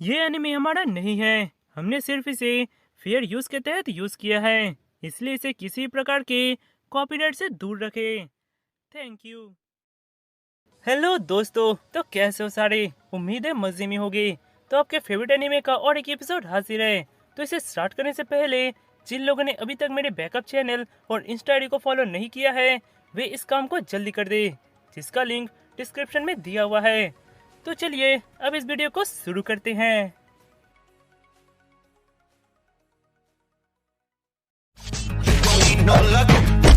ये एनिमे हमारा नहीं है। हमने सिर्फ इसे फेयर यूज के तहत यूज किया है, इसलिए इसे किसी प्रकार के कॉपीराइट से दूर रखें। Thank you. हेलो दोस्तों, तो कैसे हो सारे? उम्मीद है मजे में होगे। तो आपके फेवरेट एनिमे का और एक एपिसोड हाजिर है। तो इसे स्टार्ट करने से पहले जिन लोगों ने अभी तक मेरे बैकअप चैनल और इंस्टा आईडी को फॉलो नहीं किया है, वे इस काम को जल्दी कर दे, जिसका लिंक डिस्क्रिप्शन में दिया हुआ है। तो चलिए अब इस वीडियो को शुरू करते हैं। No luck,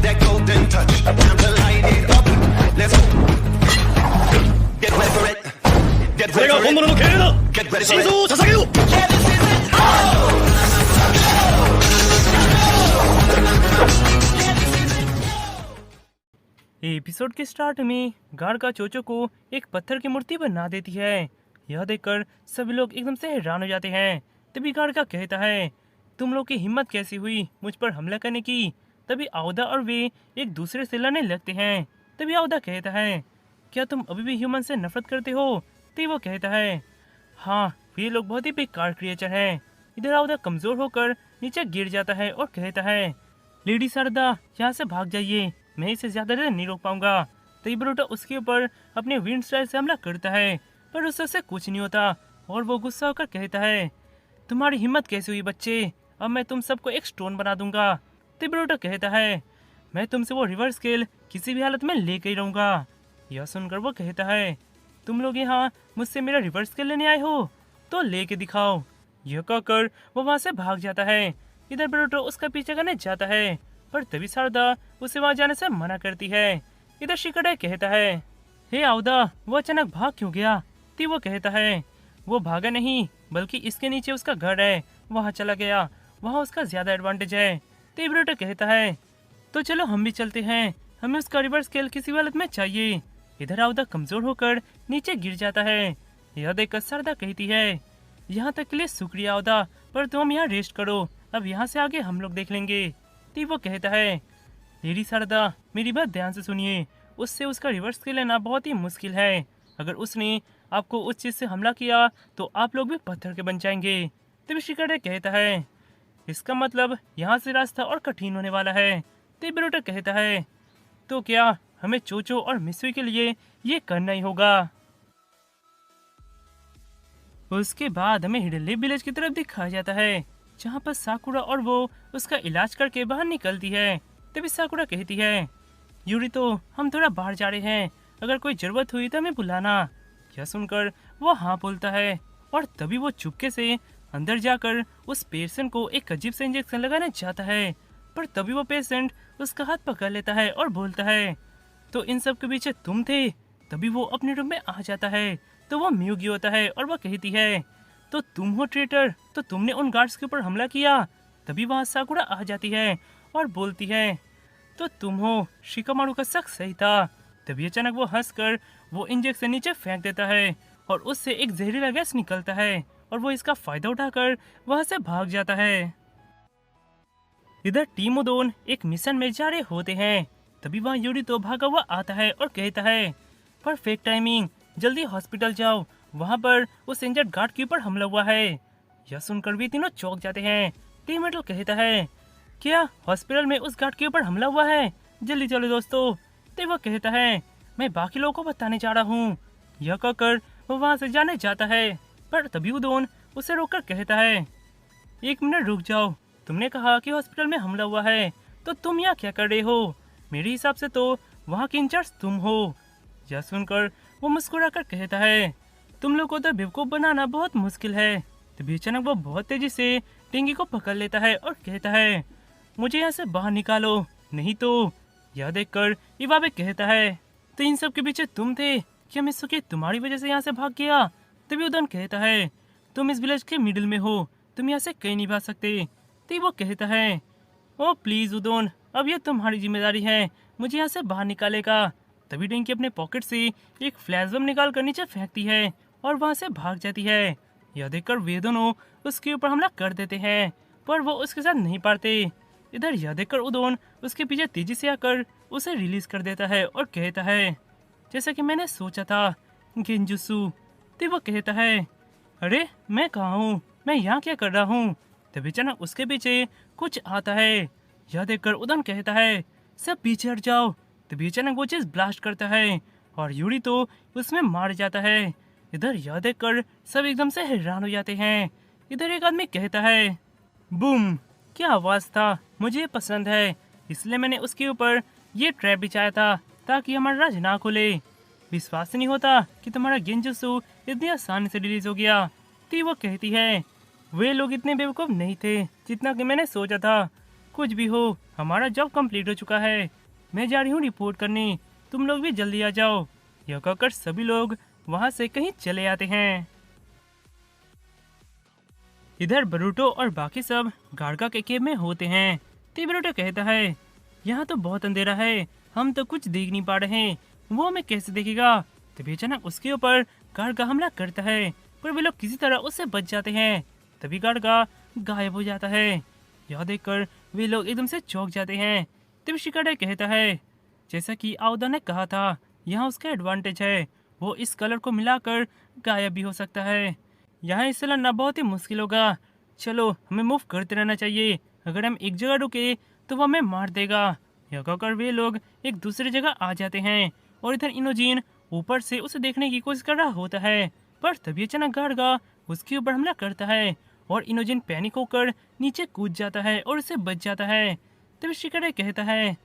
that golden touch. Time to light it up. Let's go. Get ready for it. Get これ ready が for 本 it. 物の敬礼だ Get ready 心 for 臓 it. を捧げよう episode के स्टार्ट में गार्ड का चोचो को एक पत्थर की मूर्ति बना देती है। यह देखकर सभी लोग एकदम से हैरान हो जाते हैं। तभी गार्ड का कहता है, तुम लोग की हिम्मत कैसी हुई मुझ पर हमला करने की? तभी आओदा और वे एक दूसरे से लड़ने लगते हैं। तभी आओदा कहता है, क्या तुम अभी भी ह्यूमन से नफरत करते हो? तभी वो कहता है, हाँ, वे लोग बहुत ही बेकार क्रिएचर हैं। इधर आओदा कमजोर होकर नीचे गिर जाता है और कहता है, लेडी शारदा, यहाँ से भाग जाइए, मैं इसे ज्यादा देर नहीं रोक पाऊंगा। तभी बरूटो उसके ऊपर अपने विंड स्टाइल से हमला करता है, पर उससे कुछ नहीं होता और वो गुस्सा होकर कहता है, तुम्हारी हिम्मत कैसी हुई बच्चे? अब मैं तुम सबको एक स्टोन बना दूंगा। तभी बरूटो कहता है, मैं तुमसे वो रिवर्स स्केल किसी भी हालत में लेकर ही रहूंगा। यह सुनकर वो कहता है, तुम लोग यहाँ मुझसे मेरा रिवर्स स्केल लेने आए हो, तो लेके दिखाओ। यह कहकर वो वहाँ से भाग जाता है। इधर बरूटो उसका पीछे करने जाता है, पर तभी शारदा उसे वहाँ जाने से मना करती है। इधर शिकाडे कहता है, हे आओदा, वो अचानक भाग क्यों गया? ती वो कहता है, वो भागा नहीं, बल्कि इसके नीचे उसका घर है, वहाँ चला गया, वहाँ उसका ज्यादा एडवांटेज है। ती बरूटो कहता है, तो चलो हम भी चलते हैं, हमें उसका रिवर्स स्केल किसी हालत में चाहिए। इधर आओदा कमजोर होकर नीचे गिर जाता है। यह देखकर शारदा कहती है, यहाँ तक के लिए शुक्रिया आओदा, पर तुम यहाँ रेस्ट करो, अब यहाँ से आगे हम लोग देख लेंगे। ती वो कहता है, लेडी शारदा, मेरी बात ध्यान से सुनिए, उससे उसका रिवर्स स्केल लेना बहुत ही मुश्किल है। अगर उसने आपको उस चीज से हमला किया तो आप लोग भी पत्थर के बन जाएंगे। तभी शिकाडे कहता है, इसका मतलब यहाँ से रास्ता और कठिन होने वाला है। तभी बरूटो कहता है, तो क्या हमें चोचो और मिसुई के लिए ये करना ही होगा? उसके बाद हमें हिडन लीफ विलेज की तरफ दिखाया जाता है, जहाँ पर साकुरा और वो उसका इलाज करके बाहर निकलती है। तभी साकुरा कहती है, यूरी, तो हम थोड़ा बाहर जा रहे हैं, अगर कोई जरूरत हुई तो हमें बुलाना। यह सुनकर वो हाँ बोलता है और तभी वो चुपके से अंदर जाकर उस पेशेंट को एक अजीब सा इंजेक्शन लगाने जाता है, पर तभी वो पेशेंट उसका हाथ पकड़ लेता है और बोलता है, तो इन सब के पीछे तुम थे? तभी वो अपने रूम में आ जाता है, तो वो म्यूगी होता है और वो कहती है, तो तुम हो ट्रेटर, तो तुमने उन गार्ड्स के ऊपर हमला किया। तभी वहाँ साकुरा आ जाती है और बोलती है, तो तुम हो, शिकामारू का शक सही था। तभी अचानक वो हंसकर वो इंजेक्शन नीचे फेंक देता है और उससे एक जहरीला गैस निकलता है और वो इसका फायदा उठाकर वहाँ से भाग जाता है। इधर टीम उदोन एक मिशन में जा रहे होते हैं। तभी वहाँ यूरी तो भागा हुआ आता है और कहता है, परफेक्ट टाइमिंग, जल्दी हॉस्पिटल जाओ, वहाँ पर उस इंजर्ड गार्ड के ऊपर हमला हुआ है। यह सुनकर भी तीनों चौंक जाते हैं। टीम मेटल कहता है, क्या हॉस्पिटल में उस गार्ड के ऊपर हमला हुआ है? जल्दी चलो दोस्तों। तो वो कहता है, मैं बाकी लोगों को बताने जा रहा हूँ। यह कहकर वो वहाँ से जाने जाता है, पर तभी उदोन उसे रोककर कहता है, एक मिनट रुक जाओ, तुमने कहा कि हॉस्पिटल में हमला हुआ है, तो तुम यहाँ क्या कर रहे हो? मेरे हिसाब से तो वहाँ के इंचार्ज तुम हो। यह सुनकर वो मुस्कुराकर कहता है, तुम लोग को तो बेवकूफ बनाना बहुत मुश्किल है। तभी अचानक वो बहुत तेजी से टिंगी को पकड़ लेता है और कहता है, मुझे यहाँ से बाहर निकालो, नहीं तो। यह देखकर इवाबे कहता है, तो इन सब के पीछे तुम थे? क्या मित्सुकी तुम्हारी वजह से यहाँ से भाग गया? तभी उदोन कहता है, तुम इस विलेज के मिडिल में हो, तुम यहाँ से कहीं नहीं भाग सकते। तभी वो कहता है, ओ प्लीज उदोन, अब ये तुम्हारी जिम्मेदारी है, मुझे यहाँ से बाहर निकालेगा। तभी टिंकी अपने पॉकेट से एक फ्लैश बम निकाल कर नीचे फेंकती है और वहाँ से भाग जाती है। यह देखकर वे दोनों उसके ऊपर हमला कर देते हैं, पर वो उसके साथ नहीं पारते। इधर यह देखकर उदोन उसके पीछे तेजी से आकर उसे रिलीज कर देता है और कहता है, जैसा कि मैंने सोचा था, गेंजुसु। तो वो कहता है, अरे मैं कहाँ हूँ, मैं यहाँ क्या कर रहा हूँ। तभी अचानक उसके पीछे कुछ आता है। यह देखकर उदन कहता है सब पीछे हट जाओ। तभी अचानक वो चीज ब्लास्ट करता है और यूरी तो उसमें मार जाता है। इधर यह देखकर सब एकदम से हैरान हो जाते हैं। इधर एक आदमी कहता है बूम, क्या आवाज था, मुझे ये पसंद है, इसलिए मैंने उसके ऊपर ये ट्रैप बिछाया था ताकि हमारा राज ना खुले। विश्वास नहीं होता कि तुम्हारा गेंजुत्सु इतनी आसानी से रिलीज हो गया। ती वो कहती है वे लोग इतने बेवकूफ नहीं थे जितना कि मैंने सोचा था। कुछ भी हो, हमारा जॉब कंप्लीट हो चुका है। मैं जा रही हूँ रिपोर्ट करने, तुम लोग भी जल्दी आ जाओ। यह कहकर सभी लोग वहाँ से कहीं चले आते हैं। इधर बरूटो और बाकी सब गार्गा के केव में होते हैं। तो बरूटो कहता है यहाँ तो बहुत अंधेरा है, हम तो कुछ देख नहीं पा रहे, वो हमें कैसे देखेगा। तभी अचानक उसके ऊपर गार्गा हमला करता है, पर वे लोग किसी तरह उससे बच जाते हैं। तभी गार्गा गायब हो जाता है। यह देखकर वे लोग एकदम से चौंक जाते हैं। तभी शिकाडे कहता है जैसा कि आओदा ने कहा था, यहाँ उसका एडवांटेज है, वो इस कलर को मिलाकर गायब भी हो सकता है। यहाँ इसे लड़ना बहुत ही मुश्किल होगा। चलो हमें मूव करते रहना चाहिए, अगर हम एक जगह रुके तो वो हमें मार देगा। यह कहकर वे लोग एक दूसरी जगह आ जाते हैं और इधर इनोजिन ऊपर से उसे देखने की कोशिश कर रहा होता है, पर तभी अचानक गार्गा उसके ऊपर हमला करता है और इनोजिन पैनिक होकर नीचे कूद जाता है और उसे बच जाता है। तभी शिकाडे कहता है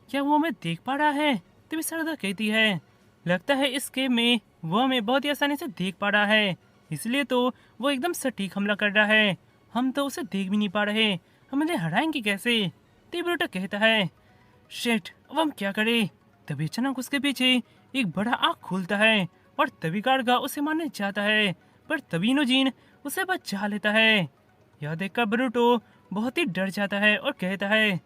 क्या वो हमें देख पा रहा है। तभी शारदा कहती है लगता है इस गेम में वो हमें बहुत ही आसानी से देख पा रहा है, इसलिए तो वो एकदम सटीक हमला कर रहा है। हम तो उसे देख भी नहीं पा रहे, हम इन्हें हराएंगे कैसे। तभी ब्रोटो कहता है शिट, अब हम क्या करें। तभी अचानक उसके पीछे एक बड़ा आँख खुलता है और तभी गार्गा उसे मारने जाता है, पर तभी इनोजिन उसे बचा लेता है। यह देखकर बरूटो बहुत ही डर जाता है और कहता है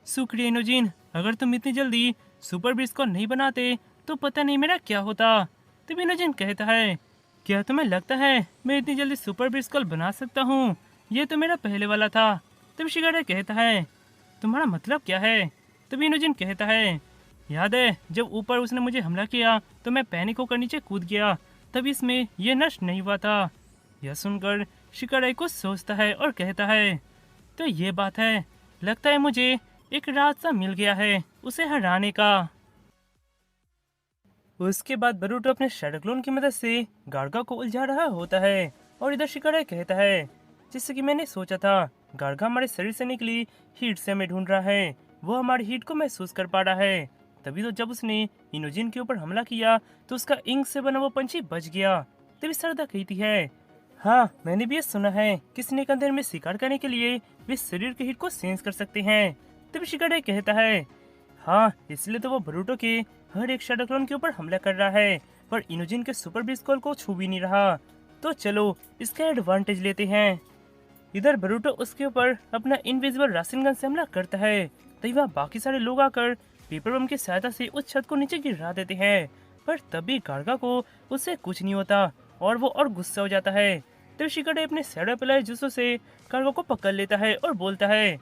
शुक्रिया इनोजिन, अगर तुम इतनी जल्दी सुपर बीस्ट को नहीं बनाते तो पता नहीं मेरा क्या होता। तभी इनोजिन कहता है क्या तुम्हें लगता है मैं इतनी जल्दी सुपर बीस्ट को बना सकता हूँ, ये तो मेरा पहले वाला था। तभी शिकाडे कहता है तुम्हारा मतलब क्या है। तभी इनोजिन कहता है याद है जब ऊपर उसने मुझे हमला किया तो मैं पैनिक होकर नीचे कूद गया, तब इसमें यह नष्ट नहीं हुआ था। यह सुनकर शिकाडे कुछ सोचता है और कहता है तो ये बात है, लगता है मुझे एक रास्ता मिल गया है उसे हराने का। उसके बाद बरूटो अपने शैडो क्लोन की मदद से गार्गा को उलझा रहा होता है और इधर शिकाडे कहता है जैसे कि मैंने सोचा था, गार्गा हमारे शरीर से निकली हीट से हमें ढूंढ रहा है, वो हमारी हीट को महसूस कर पा रहा है। तभी तो जब उसने इनोजिन के ऊपर हमला किया तो उसका इंक से बना वो पंछी बच गया। तभी शारदा कहती है हाँ मैंने भी ये सुना है किसी ने अंधेरे में शिकार करने के लिए वे शरीर के हीट को सेंस कर सकते हैं। तभी शिकाडे कहता है हाँ इसलिए तो वो बरूटो के हर एक शैडो क्लोन के ऊपर हमला कर रहा है, पर इनोजिन के सुपर बीस्ट कॉल को छू भी नहीं रहा। तो चलो इसका एडवांटेज लेते हैं। इधर बरूटो उसके ऊपर अपना इनविजिबल राशन गन से हमला करता है, तभी वहाँ बाकी सारे लोग आकर पेपर बम की सहायता से उस छत को नीचे गिरा देते हैं, पर तभी गार्गा को उससे कुछ नहीं होता और वो और गुस्सा हो जाता है। तभी शिकाडे अपने शैडो पिलर जुस्सो से गार्गा को पकड़ लेता है और बोलता है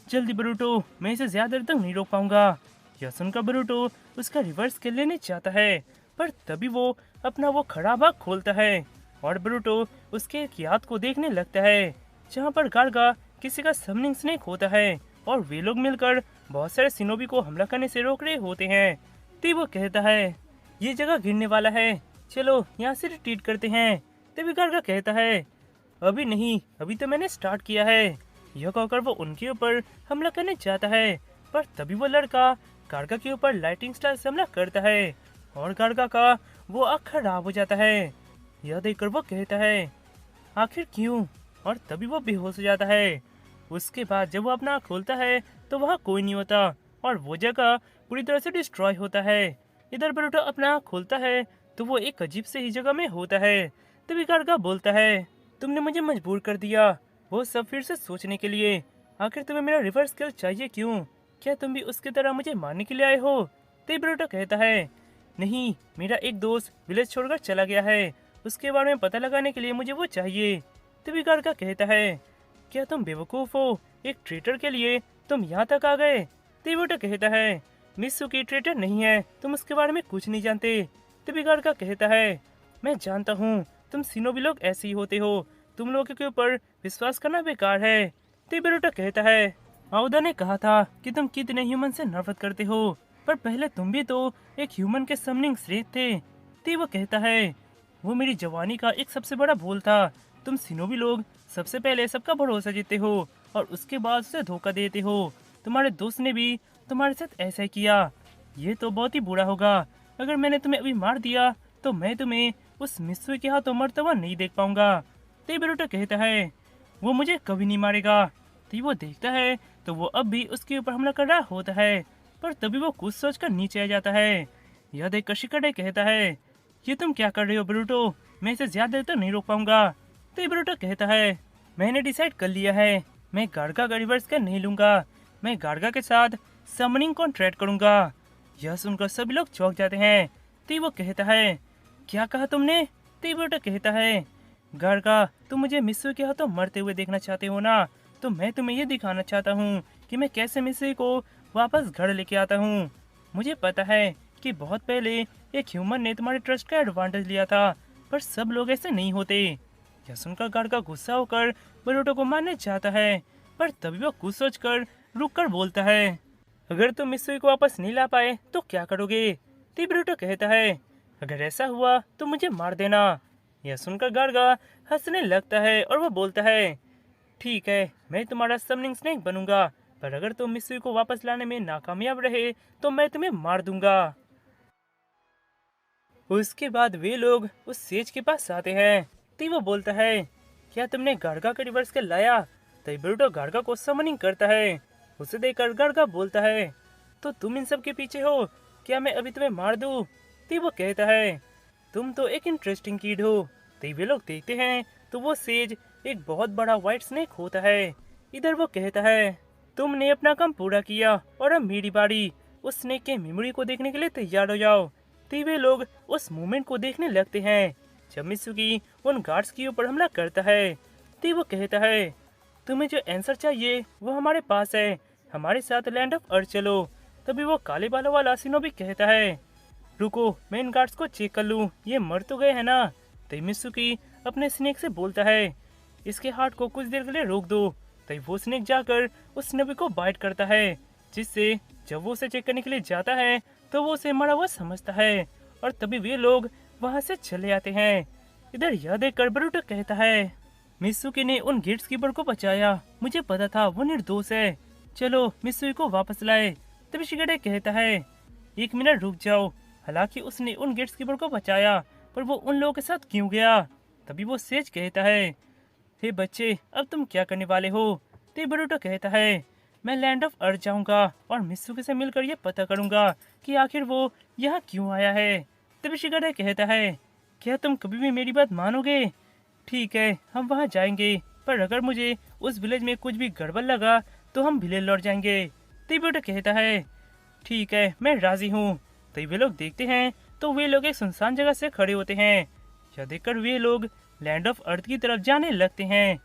जल्दी बरूटो, मैं इसे ज्यादा देर तक नहीं रोक पाऊंगा। यह सुनकर बरूटो उसका रिवर्स कर लेने चाहता है, पर तभी वो अपना वो खड़ा भाग खोलता है और बरूटो उसके एक याद को देखने लगता है जहाँ पर गार्गा किसी का समनिंग स्नेक होता है और वे लोग मिलकर बहुत सारे सिनोबी को हमला करने से रोक रहे होते हैं। तभी वो कहता है ये जगह गिरने वाला है, चलो यहाँ से रिट्रीट करते हैं। तभी गार्गा कहता है अभी नहीं, अभी तो मैंने स्टार्ट किया है। यह कहकर वो उनके ऊपर हमला करने जाता है, पर तभी वो लड़का गार्गा के ऊपर लाइटिंग स्टार से हमला करता है और गार्गा का वो आँख खराब हो जाता है। यह देखकर वो कहता है आखिर क्यों, और तभी वो बेहोश हो जाता है। उसके बाद जब वो अपना आँख खोलता है तो वहाँ कोई नहीं होता और वो जगह पूरी तरह से डिस्ट्रॉय होता है। इधर बरूटो अपना आँख खोलता है तो वो एक अजीब से ही जगह में होता है। तभी गार्गा बोलता है तुमने मुझे मजबूर कर दिया वो सब फिर से सोचने के लिए, आखिर तुम्हें मेरा रिवर्स किल चाहिए क्यों, क्या तुम भी उसकी तरह मुझे मारने के लिए आए हो। तभी बरूटो कहता है नहीं, मेरा एक दोस्त विलेज छोड़कर चला गया है, उसके बारे में पता लगाने के लिए मुझे वो चाहिए। तभी गार्गा कहता है क्या तुम बेवकूफ हो, एक ट्रेटर के लिए तुम यहाँ तक आ गए। तभी बरूटो कहता है मित्सुकी ट्रेटर नहीं है, तुम उसके बारे में कुछ नहीं जानते। तभी गार्गा कहता है मैं जानता हूँ, तुम सिनोबी लोग ऐसे ही होते हो, तुम लोगों के ऊपर विश्वास करना बेकार है। तो बेरोटा कहता है, आओदा ने कहा था कि तुम कितने ह्यूमन से नफरत करते हो, पर पहले तुम भी तो एक ह्यूमन के समनिंग श्रेष्ठ थे। तो वो कहता है, वो मेरी जवानी का एक सबसे बड़ा भूल था। तुम सिनोबी लोग सबसे पहले सबका भरोसा जीतते हो और उसके बाद उसे धोखा देते हो। तुम्हारे दोस्त ने भी तुम्हारे साथ ऐसा ही किया। ये तो बहुत ही बुरा होगा। अगर मैंने तुम्हें अभी मार दिया तो मैं तुम्हें उस मित्सुई के हाथों मरता हुआ नहीं देख पाऊंगा। तो बेरोटा कहता है, वो मुझे कभी नहीं मारेगा। तो वो देखता है तो वो अब भी उसके ऊपर हमला कर रहा होता है, पर तभी वो कुछ सोचकर नीचे आ जाता है। यह देख कर शिकाडे कहता है, ये तुम क्या कर रहे हो ब्रूटो, मैं इसे ज्यादा देर तक नहीं रोक पाऊंगा। तो ब्रूटो कहता है, मैंने डिसाइड कर लिया है, मैं गार्गा का रिवर्स कर नहीं लूंगा, मैं गार्गा के साथ समनिंग कॉन्ट्रैक्ट करूंगा। यह सुनकर सभी लोग चौंक जाते हैं। तो वो कहता है, क्या कहा तुमने? तो ब्रूटो कहता है, गार्गा तुम मुझे मित्सुई के हाथों मरते हुए देखना चाहते हो ना, तो मैं तुम्हें ये दिखाना चाहता हूँ कि मैं कैसे मित्सुई को वापस घर लेके आता हूँ। मुझे पता है कि बहुत पहले एक ह्यूमन ने तुम्हारे ट्रस्ट का एडवांटेज लिया था, पर सब लोग ऐसे नहीं होते। यह सुनकर गार्गा गुस्सा होकर बोरुटो को मारने चाहता है, पर तभी वो कुछ सोचकर रुक कर बोलता है, अगर तुम मित्सुई को वापस नहीं ला पाए तो क्या करोगे? तो बोरुटो कहता है, अगर ऐसा हुआ तो मुझे मार देना। यह सुनकर गार्गा हंसने लगता है और वो बोलता है, ठीक है, मैं तुम्हारा समनिंग स्नेक बनूंगा, पर अगर तुम मित्सुई को वापस लाने में नाकामयाब रहे तो मैं तुम्हें मार दूंगा। उसके बाद वे लोग उस सेज के पास आते हैं। तो वो बोलता है, क्या तुमने गार्गा का रिवर्स कर लाया? तो बोरुटो गार्गा को समनिंग करता है। उसे देखकर गार्गा बोलता है, तो तुम इन सब के पीछे हो, क्या मैं अभी तुम्हें मार दूं? तो वो कहता है, तुम तो एक इंटरेस्टिंग किड हो। तो वे लोग देखते हैं तो वो सेज एक बहुत बड़ा व्हाइट स्नेक होता है। इधर वो कहता है, तुमने अपना काम पूरा किया और अब मेरी बारी। उस स्नेक के मेमोरी को देखने के लिए तैयार हो जाओ। तो वे लोग उस मूवमेंट को देखने लगते हैं जब मित्सुकी उन गार्ड्स के ऊपर हमला करता है। तो वो कहता है, तुम्हें जो आंसर चाहिए वो हमारे पास है, हमारे साथ लैंड ऑफ अर्थ चलो। तभी वो काले बालों वाला सिनोबी कहता है, रुको मैं इन गार्ड्स को चेक कर लूं, ये मर तो गए हैं ना? तो मित्सुकी अपने स्नेक से बोलता है, इसके हार्ट को कुछ देर के लिए रोक दो। तो वो स्नेक जाकर उस सिनोबी को बाइट करता है, जिससे जब वो उसे चेक करने के लिए जाता है तो वो उसे मरा हुआ समझता है और तभी वे लोग वहां से चले आते हैं। इधर यह देखकर बोरुटो कहता है, मित्सुकी ने उन गेट्स कीपर को बचाया, मुझे पता था वो निर्दोष है, चलो मित्सुकी को वापस लाए। तभी शिकाडे कहता है, एक मिनट रुक जाओ, हालांकि उसने उन गेट्स कीपर को बचाया, पर वो उन लोगों के साथ क्यों गया? तभी वो सेज कहता है, हे बच्चे अब तुम क्या करने वाले हो? तो बोरुटो कहता है, मैं लैंड ऑफ अर्थ जाऊंगा और मित्सुकी से मिलकर ये पता करूंगा कि आखिर वो यहाँ क्यों आया है। तभी शिकाडे कहता है, क्या तुम कभी भी मेरी बात मानोगे? ठीक है, हम वहाँ जाएंगे, पर अगर मुझे उस विलेज में कुछ भी गड़बड़ लगा तो हम विलेज लौट जाएंगे। तो बोरुटो कहता है, ठीक है, मैं राजी हूँ। तो वे लोग देखते हैं तो वे लोग एक सुनसान जगह से खड़े होते हैं। यह देखकर वे लोग लैंड ऑफ अर्थ की तरफ जाने लगते हैं।